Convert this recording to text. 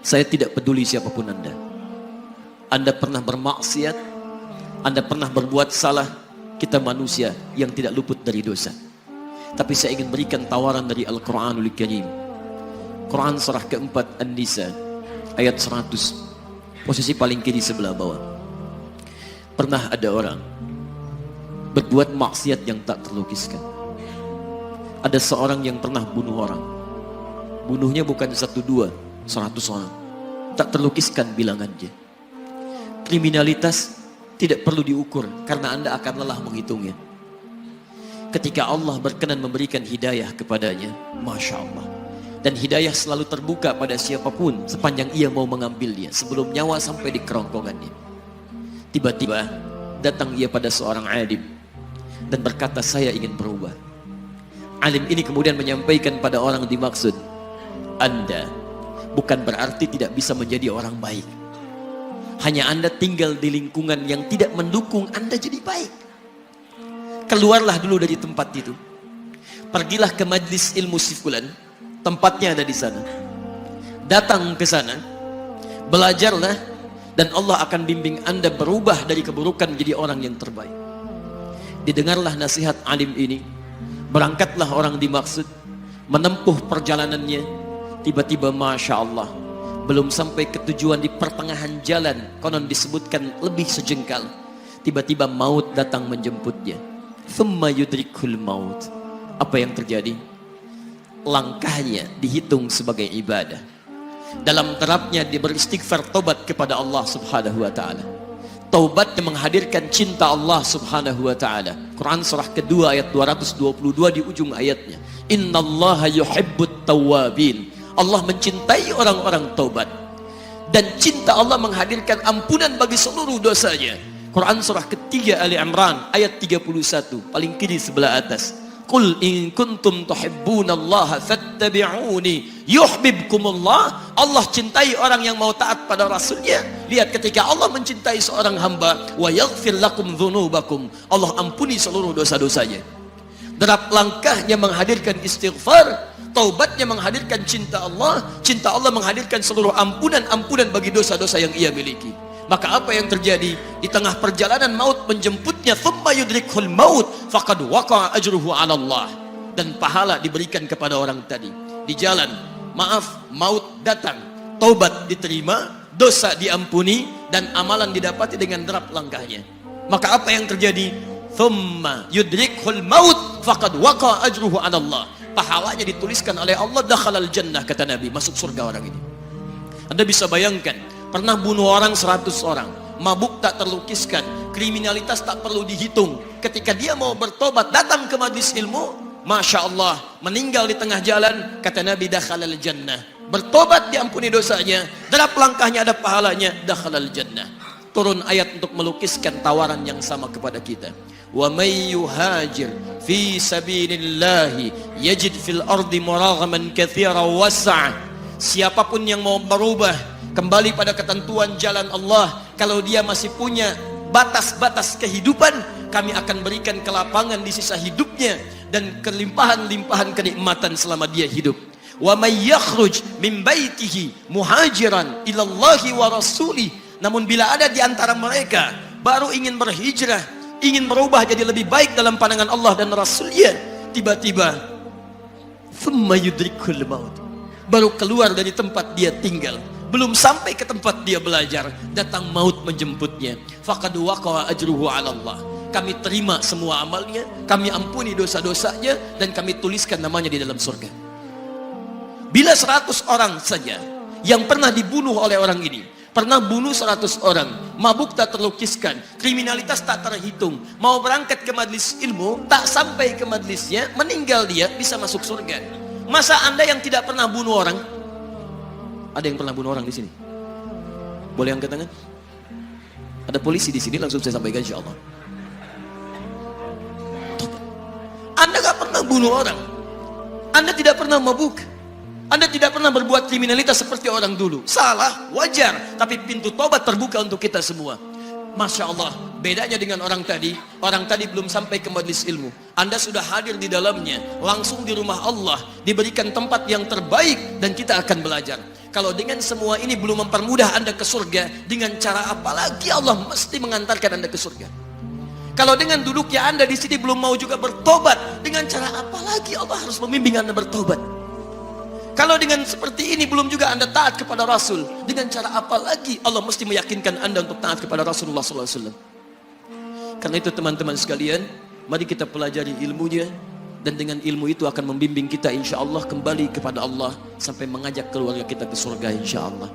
Saya tidak peduli siapapun Anda. Anda pernah bermaksiat, Anda pernah berbuat salah. Kita manusia yang tidak luput dari dosa. Tapi saya ingin berikan tawaran dari Al-Quranul Karim. Quran surah keempat An-Nisa ayat 100, posisi paling kiri sebelah bawah. Pernah ada orang berbuat maksiat yang tak terlukiskan. Ada seorang yang pernah bunuh orang. Bunuhnya bukan 1, 2, 100 orang. Tak terlukiskan bilangannya. Kriminalitas tidak perlu diukur karena Anda akan lelah menghitungnya. Ketika Allah berkenan memberikan hidayah kepadanya, Masya Allah. Dan hidayah selalu terbuka pada siapapun sepanjang ia mau mengambilnya sebelum nyawa sampai di kerongkongannya. Tiba-tiba datang ia pada seorang alim dan berkata, saya ingin berubah. Alim ini kemudian menyampaikan pada orang dimaksud, Anda bukan berarti tidak bisa menjadi orang baik. Hanya Anda tinggal di lingkungan yang tidak mendukung Anda jadi baik. Keluarlah dulu dari tempat itu. Pergilah ke majlis ilmu sifulan, tempatnya ada di sana. Datang ke sana, belajarlah, dan Allah akan bimbing Anda berubah dari keburukan menjadi orang yang terbaik. Didengarlah nasihat alim ini. Berangkatlah orang dimaksud, menempuh perjalanannya. Tiba-tiba Masya Allah, belum sampai ke tujuan, di pertengahan jalan, konon disebutkan lebih sejengkal, tiba-tiba maut datang menjemputnya. Thumma yudrikul maut. Apa yang terjadi? Langkahnya dihitung sebagai ibadah. Dalam terapnya dia beristighfar, tobat kepada Allah subhanahu wa ta'ala. Taubat yang menghadirkan cinta Allah subhanahu wa ta'ala. Quran surah kedua ayat 222 di ujung ayatnya. Innallaha yuhibbut tawwabin. Allah mencintai orang-orang taubat. Dan cinta Allah menghadirkan ampunan bagi seluruh dosanya. Quran surah ketiga Ali Imran ayat 31, paling kiri sebelah atas. Qul in kuntum tuhibbunallaha fattabi'uni yuhibbukumullah. Allah cintai orang yang mau taat pada Rasulnya. Lihat, ketika Allah mencintai seorang hamba, wa yaghfir lakum dzunubakum, Allah ampuni seluruh dosa-dosanya. Derap langkahnya menghadirkan istighfar, taubatnya menghadirkan cinta Allah menghadirkan seluruh ampunan bagi dosa-dosa yang ia miliki. Maka apa yang terjadi? Di tengah perjalanan maut menjemputnya, thumma yudrikhul maut faqad waqa'a ajruhu 'ala Allah. Dan pahala diberikan kepada orang tadi. Di jalan, maaf, maut datang, taubat diterima, dosa diampuni, dan amalan didapati dengan derap langkahnya. Maka apa yang terjadi? Thumma yudrikhul maut faqad waqa'a ajruhu 'ala Allah. Pahalanya dituliskan oleh Allah, dakhalal jannah, kata Nabi, masuk surga orang ini. Anda bisa bayangkan, pernah bunuh orang 100 orang, mabuk tak terlukiskan, kriminalitas tak perlu dihitung. Ketika dia mau bertobat, datang ke majlis ilmu, Masya Allah, meninggal di tengah jalan, kata Nabi, dakhalal jannah. Bertobat diampuni dosanya, derap langkahnya ada pahalanya, dakhalal jannah. Turun ayat untuk melukiskan tawaran yang sama kepada kita. Wa may yuhajir fi sabilillahi yajid fil ardi muraghaman katsiran was'a. Siapapun yang mau berubah kembali pada ketentuan jalan Allah, kalau dia masih punya batas-batas kehidupan, kami akan berikan kelapangan di sisa hidupnya dan kelimpahan-limpahan kenikmatan selama dia hidup. Wa may yakhruj min baitihi muhajiran ilallahi wa rasulih. Namun bila ada di antara mereka baru ingin berhijrah, ingin berubah jadi lebih baik dalam pandangan Allah dan Rasulnya, tiba-tiba thumma yudrikul maut, baru keluar dari tempat dia tinggal, belum sampai ke tempat dia belajar, datang maut menjemputnya. Faqad waqa'a ajruhu 'ala Allah. Kami terima semua amalnya, kami ampuni dosa-dosanya, dan kami tuliskan namanya di dalam surga. Bila 100 orang saja yang pernah dibunuh oleh orang ini, pernah bunuh 100 orang, mabuk tak terlukiskan, kriminalitas tak terhitung, mau berangkat ke majlis ilmu, tak sampai ke majlisnya, meninggal dia, bisa masuk surga. Masa Anda yang tidak pernah bunuh orang? Ada yang pernah bunuh orang di sini? Boleh angkat tangan? Ada polisi di sini, langsung saya sampaikan insyaallah. Anda gak pernah bunuh orang, Anda tidak pernah mabuk, Anda tidak pernah berbuat kriminalitas seperti orang dulu. Salah, wajar, tapi pintu tobat terbuka untuk kita semua. Masya Allah, bedanya dengan orang tadi belum sampai ke majlis ilmu, Anda sudah hadir di dalamnya, langsung di rumah Allah, diberikan tempat yang terbaik, dan kita akan belajar. Kalau dengan semua ini belum mempermudah Anda ke surga, dengan cara apa lagi Allah mesti mengantarkan Anda ke surga? Kalau dengan duduknya Anda di sini belum mau juga bertobat, dengan cara apa lagi Allah harus membimbing Anda bertobat? Kalau dengan seperti ini belum juga Anda taat kepada Rasul, dengan cara apa lagi Allah mesti meyakinkan Anda untuk taat kepada Rasulullah SAW? Karena itu teman-teman sekalian, mari kita pelajari ilmunya, dan dengan ilmu itu akan membimbing kita insya Allah kembali kepada Allah sampai mengajak keluarga kita ke surga insya Allah.